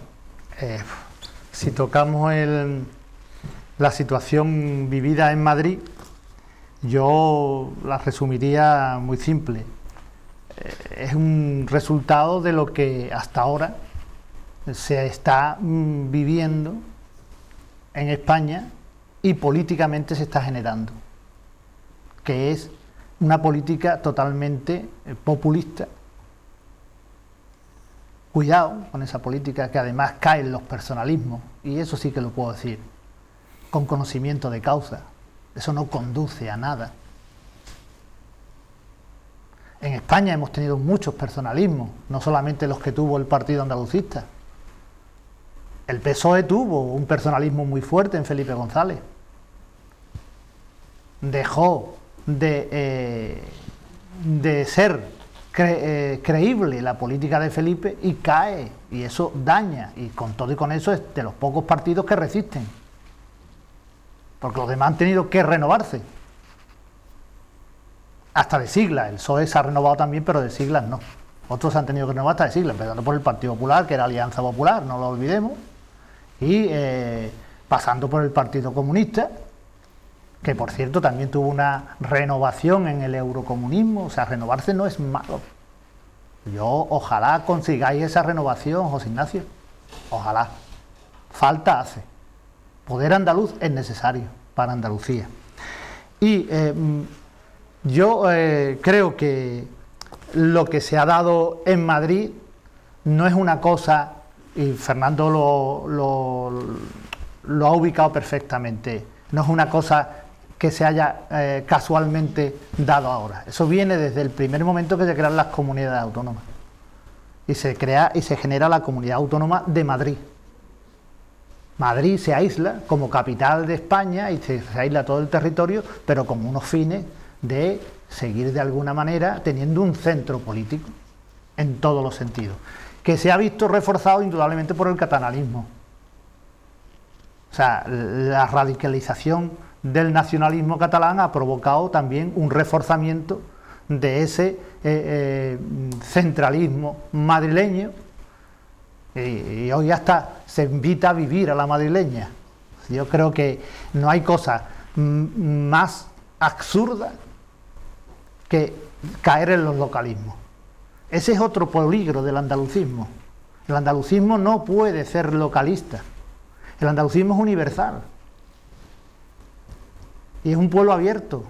si tocamos la situación vivida en Madrid, yo la resumiría muy simple. Es un resultado de lo que hasta ahora se está viviendo en España y políticamente se está generando, que es una política totalmente populista. Cuidado con esa política, que además cae en los personalismos, y eso sí que lo puedo decir, con conocimiento de causa. Eso no conduce a nada. En España hemos tenido muchos personalismos, no solamente los que tuvo el Partido Andalucista. El PSOE tuvo un personalismo muy fuerte en Felipe González. Dejó de ser creíble la política de Felipe y cae, y eso daña, y con todo y con eso es de los pocos partidos que resisten, porque los demás han tenido que renovarse, hasta de siglas. El PSOE se ha renovado también, pero de siglas no. Otros han tenido que renovar hasta de siglas, empezando por el Partido Popular, que era Alianza Popular, no lo olvidemos, y pasando por el Partido Comunista, que por cierto también tuvo una renovación en el eurocomunismo. O sea, renovarse no es malo. Yo ojalá consigáis esa renovación, José Ignacio, ojalá. Falta hace. Poder andaluz es necesario para Andalucía. Y yo creo que lo que se ha dado en Madrid no es una cosa, y Fernando lo ha ubicado perfectamente, no es una cosa que se haya casualmente dado ahora. Eso viene desde el primer momento que se crean las comunidades autónomas. Y se crea y se genera la Comunidad Autónoma de Madrid. Madrid se aísla como capital de España y se aísla todo el territorio, pero con unos fines de seguir de alguna manera teniendo un centro político en todos los sentidos, que se ha visto reforzado indudablemente por el catalanismo. O sea, la radicalización del nacionalismo catalán ha provocado también un reforzamiento de ese centralismo madrileño, y hoy hasta se invita a vivir a la madrileña. Yo creo que no hay cosa más absurda que caer en los localismos. Ese es otro peligro del andalucismo. El andalucismo no puede ser localista. El andalucismo es universal. y es un pueblo abierto.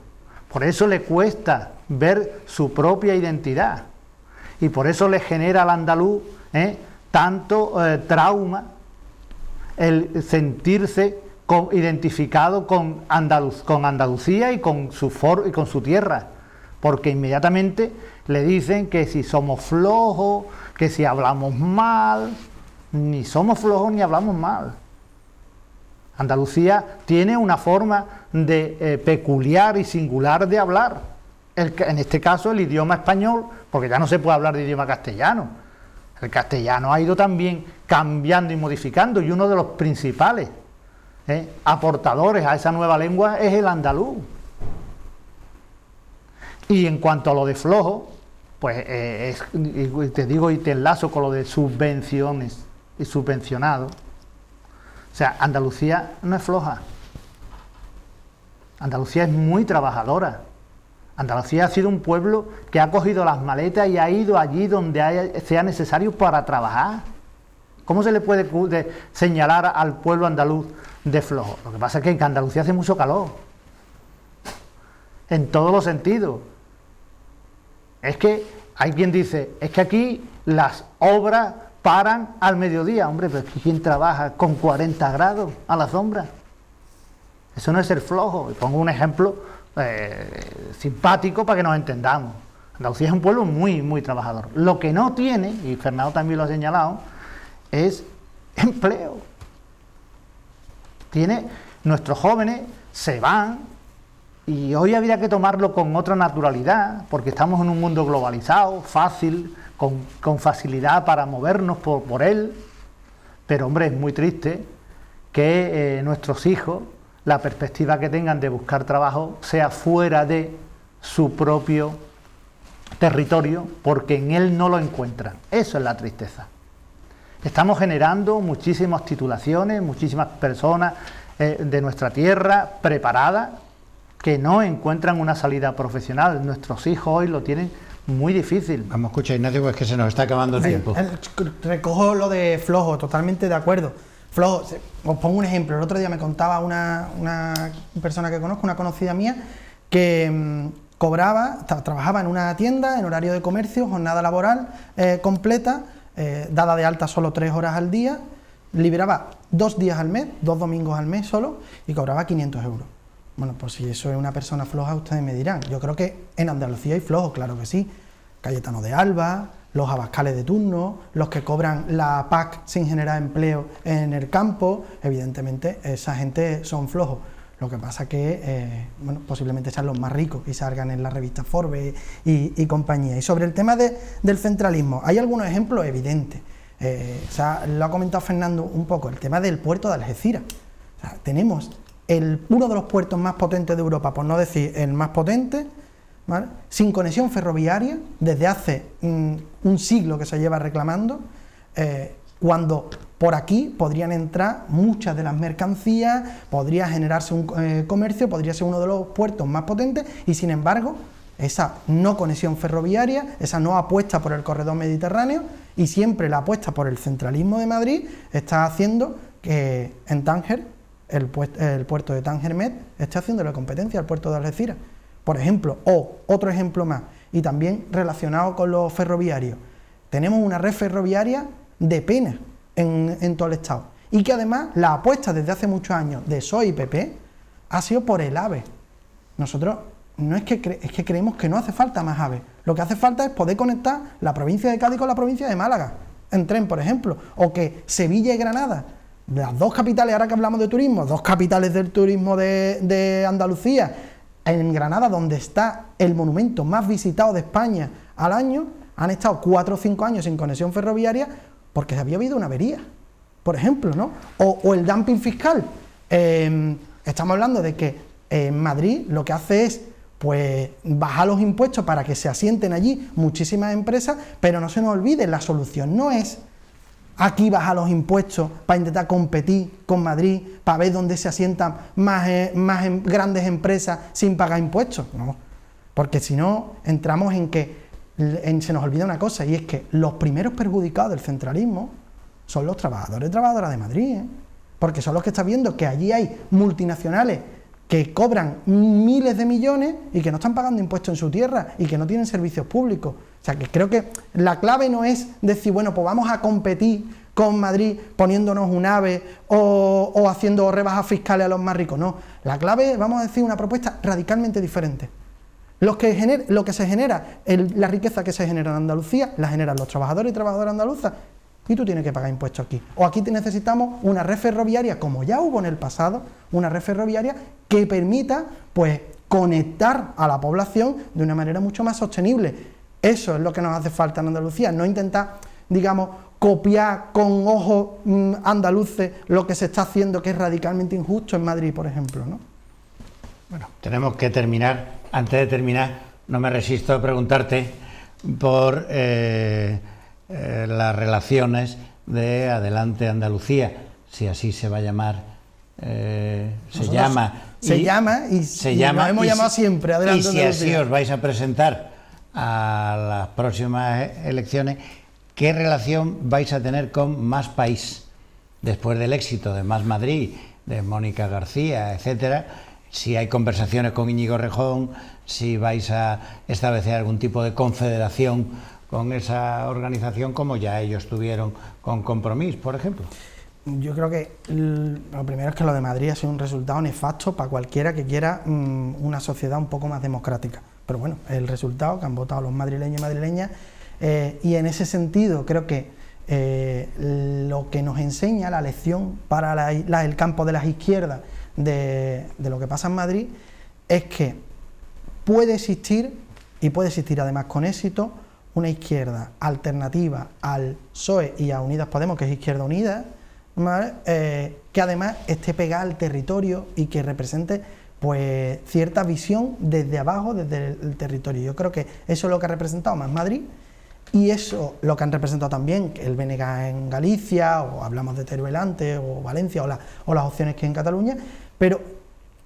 Por eso le cuesta ver su propia identidad y por eso le genera al andaluz tanto trauma el sentirse identificado con Andalucía y con su tierra, porque inmediatamente le dicen que si somos flojos, que si hablamos mal. Ni somos flojos ni hablamos mal. Andalucía tiene una forma de peculiar y singular de hablar, en este caso el idioma español, porque ya no se puede hablar de idioma castellano. El castellano ha ido también cambiando y modificando, y uno de los principales aportadores a esa nueva lengua es el andaluz. Y en cuanto a lo de flojo, pues te digo y te enlazo con lo de subvenciones y subvencionado. O sea, Andalucía no es floja. Andalucía es muy trabajadora. Andalucía ha sido un pueblo que ha cogido las maletas y ha ido allí donde sea necesario para trabajar. ¿Cómo se le puede señalar al pueblo andaluz de flojo? Lo que pasa es que en Andalucía hace mucho calor. En todos los sentidos. Es que hay quien dice, es que aquí las obras paran al mediodía. Hombre, pero ¿quién trabaja con 40 grados a la sombra? Eso no es ser flojo. Y pongo un ejemplo simpático para que nos entendamos. Andalucía es un pueblo muy, muy trabajador. Lo que no tiene, y Fernando también lo ha señalado, es empleo. Nuestros jóvenes se van, y hoy habría que tomarlo con otra naturalidad, porque estamos en un mundo globalizado, fácil, con facilidad para movernos por él, pero hombre, es muy triste que nuestros hijos, la perspectiva que tengan de buscar trabajo sea fuera de su propio territorio, porque en él no lo encuentran. Eso es la tristeza. Estamos generando muchísimas titulaciones, muchísimas personas de nuestra tierra preparadas que no encuentran una salida profesional. Nuestros hijos hoy lo tienen muy difícil. Vamos a escuchar, Ignacio, pues que se nos está acabando el tiempo. Recojo lo de flojo, totalmente de acuerdo. Flojo, os pongo un ejemplo. El otro día me contaba una persona que conozco, una conocida mía, que trabajaba en una tienda en horario de comercio, jornada laboral completa, dada de alta solo 3 horas al día, liberaba 2 días al mes, 2 domingos al mes solo, y cobraba 500 euros. Bueno, pues si eso es una persona floja, ustedes me dirán. Yo creo que en Andalucía hay flojos, claro que sí. Cayetano de Alba, los abascales de turno, los que cobran la PAC sin generar empleo en el campo, evidentemente esa gente son flojos. Lo que pasa que, posiblemente sean los más ricos y salgan en la revista Forbes y compañía. Y sobre el tema del centralismo, hay algunos ejemplos evidentes. Lo ha comentado Fernando un poco, el tema del puerto de Algeciras. O sea, tenemos uno de los puertos más potentes de Europa, por no decir el más potente, ¿vale?, sin conexión ferroviaria, desde hace un siglo que se lleva reclamando, cuando por aquí podrían entrar muchas de las mercancías, podría generarse un comercio, podría ser uno de los puertos más potentes, y sin embargo, esa no conexión ferroviaria, esa no apuesta por el corredor mediterráneo, y siempre la apuesta por el centralismo de Madrid, está haciendo que en Tánger, el puerto de Tánger Med, esté haciéndole competencia al puerto de Algeciras, por ejemplo. O otro ejemplo más, y también relacionado con los ferroviarios, tenemos una red ferroviaria de pena en todo el estado, y que además la apuesta desde hace muchos años de PSOE y PP ha sido por el AVE. Nosotros no es que es que creemos que no hace falta más AVE, lo que hace falta es poder conectar la provincia de Cádiz con la provincia de Málaga en tren, por ejemplo, o que Sevilla y Granada, las dos capitales, ahora que hablamos de turismo, 2 capitales del turismo de Andalucía, en Granada, donde está el monumento más visitado de España al año, han estado 4 o 5 años sin conexión ferroviaria porque había habido una avería, por ejemplo, ¿no? O el dumping fiscal. Estamos hablando de que en Madrid lo que hace es pues bajar los impuestos para que se asienten allí muchísimas empresas, pero no se nos olvide, la solución no es aquí bajar los impuestos para intentar competir con Madrid, para ver dónde se asientan más grandes empresas sin pagar impuestos. No, porque si no entramos en que se nos olvida una cosa, y es que los primeros perjudicados del centralismo son los trabajadores y trabajadoras de Madrid, porque son los que están viendo que allí hay multinacionales que cobran miles de millones y que no están pagando impuestos en su tierra y que no tienen servicios públicos. O sea, que creo que la clave no es decir, bueno, pues vamos a competir con Madrid poniéndonos un AVE o haciendo rebajas fiscales a los más ricos. No, la clave es, vamos a decir, una propuesta radicalmente diferente. Lo que se genera, la riqueza que se genera en Andalucía, la generan los trabajadores y trabajadoras andaluzas, y tú tienes que pagar impuestos aquí. O aquí necesitamos una red ferroviaria, como ya hubo en el pasado, una red ferroviaria que permita, pues, conectar a la población de una manera mucho más sostenible. Eso es lo que nos hace falta en Andalucía, no intentar, digamos, copiar con ojos andaluces lo que se está haciendo, que es radicalmente injusto en Madrid, por ejemplo, ¿no? Bueno, tenemos que terminar. Antes de terminar, no me resisto a preguntarte por las relaciones de Adelante Andalucía, si así se va a llamar, se llama nos hemos llamado siempre Adelante Andalucía. Y si así Andalucía. os vais a presentar a las próximas elecciones, ¿qué relación vais a tener con Más País? Después del éxito de Más Madrid, de Mónica García, etcétera, si hay conversaciones con Íñigo Errejón, si vais a establecer algún tipo de confederación con esa organización, como ya ellos tuvieron con Compromís, por ejemplo. Yo creo que lo primero es que lo de Madrid ha sido un resultado nefasto para cualquiera que quiera una sociedad un poco más democrática. Pero bueno, es el resultado que han votado los madrileños y madrileñas, y en ese sentido creo que lo que nos enseña la lección para el campo de las izquierdas de lo que pasa en Madrid es que puede existir, y puede existir además con éxito, una izquierda alternativa al PSOE y a Unidas Podemos, que es Izquierda Unida, ¿vale? Que además esté pegada al territorio y que represente, pues, cierta visión desde abajo, desde el territorio. Yo creo que eso es lo que ha representado Más Madrid, y eso lo que han representado también el BNG en Galicia, o hablamos de Teruel antes, o Valencia, o las opciones que hay en Cataluña,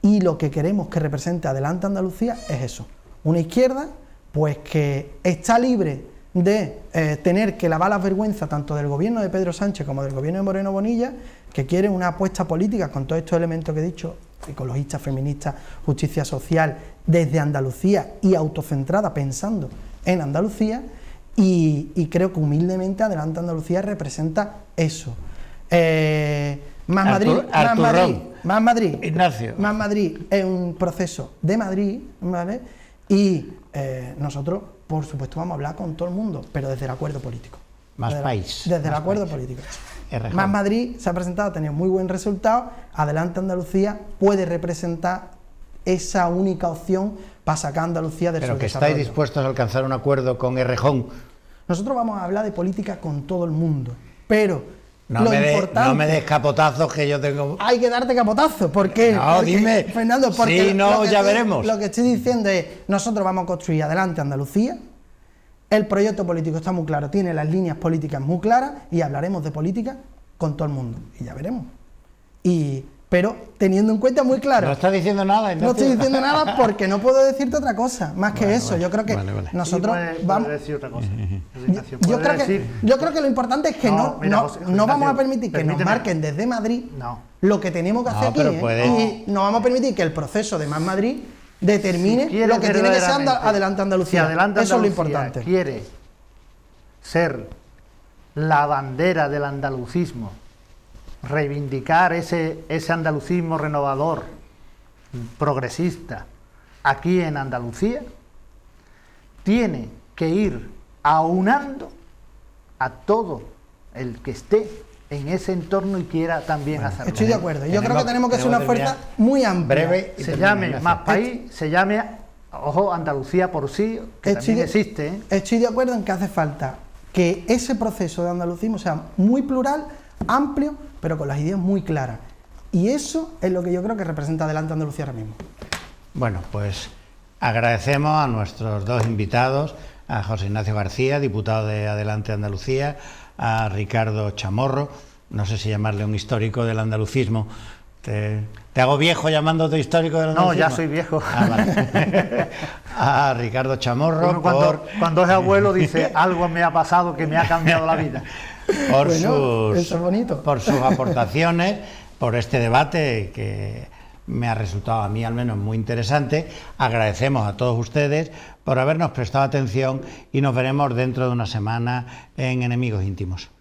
y lo que queremos que represente Adelante Andalucía es eso, una izquierda, pues, que está libre de tener que lavar las vergüenzas tanto del gobierno de Pedro Sánchez como del gobierno de Moreno Bonilla, que quiere una apuesta política con todos estos elementos que he dicho, ecologista, feminista, justicia social, desde Andalucía y autocentrada, pensando en Andalucía, y creo que humildemente Adelante Andalucía representa eso. Más Madrid, Ignacio. Más Madrid es un proceso de Madrid, ¿vale? Y nosotros, por supuesto, vamos a hablar con todo el mundo, pero desde el acuerdo político. Desde el acuerdo político. Más Madrid se ha presentado, ha tenido muy buen resultado. Adelante Andalucía puede representar esa única opción para sacar a Andalucía de su desarrollo. Pero que estáis dispuestos a alcanzar un acuerdo con Errejón. Nosotros vamos a hablar de política con todo el mundo, pero no me des capotazos, que yo tengo... Hay que darte capotazos, ¿por qué? No, porque, dime. Fernando, porque sí, no, ya veremos. Lo que estoy diciendo es, nosotros vamos a construir Adelante Andalucía, el proyecto político está muy claro, tiene las líneas políticas muy claras, y hablaremos de política con todo el mundo, y ya veremos. Pero teniendo en cuenta muy claro... No estás diciendo nada. No estoy diciendo nada porque no puedo decirte otra cosa, más que eso. Vale, yo creo que nosotros vamos... decir otra cosa. Yo creo que lo importante es que no vamos a permitir que nos marquen desde Madrid lo que tenemos que hacer aquí, y no vamos a permitir que el proceso de Más Madrid determine lo que tiene que ser Adelante Andalucía. Si Adelante eso Andalucía es lo importante. quiere ser la bandera del andalucismo, reivindicar ese andalucismo renovador, progresista, aquí en Andalucía, tiene que ir aunando a todo el que esté en ese entorno y quiera también hacerlo. Estoy de acuerdo. Yo creo que tenemos que ser una fuerza muy amplia. Breve. Se llame Más País, se llame, ojo, Andalucía por sí, que también existe, ¿eh? Estoy de acuerdo en que hace falta que ese proceso de andalucismo sea muy plural, amplio, pero con las ideas muy claras. Y eso es lo que yo creo que representa Adelante Andalucía ahora mismo. Bueno, pues agradecemos a nuestros dos invitados, a José Ignacio García, diputado de Adelante Andalucía, a Ricardo Chamorro, no sé si llamarle un histórico del andalucismo. ¿Te hago viejo llamándote histórico del andalucismo? No, ya soy viejo. Vale. A Ricardo Chamorro. Cuando es abuelo dice, algo me ha pasado que me ha cambiado la vida. Por sus aportaciones, por este debate que me ha resultado a mí al menos muy interesante. Agradecemos a todos ustedes por habernos prestado atención y nos veremos dentro de una semana en Enemigos Íntimos.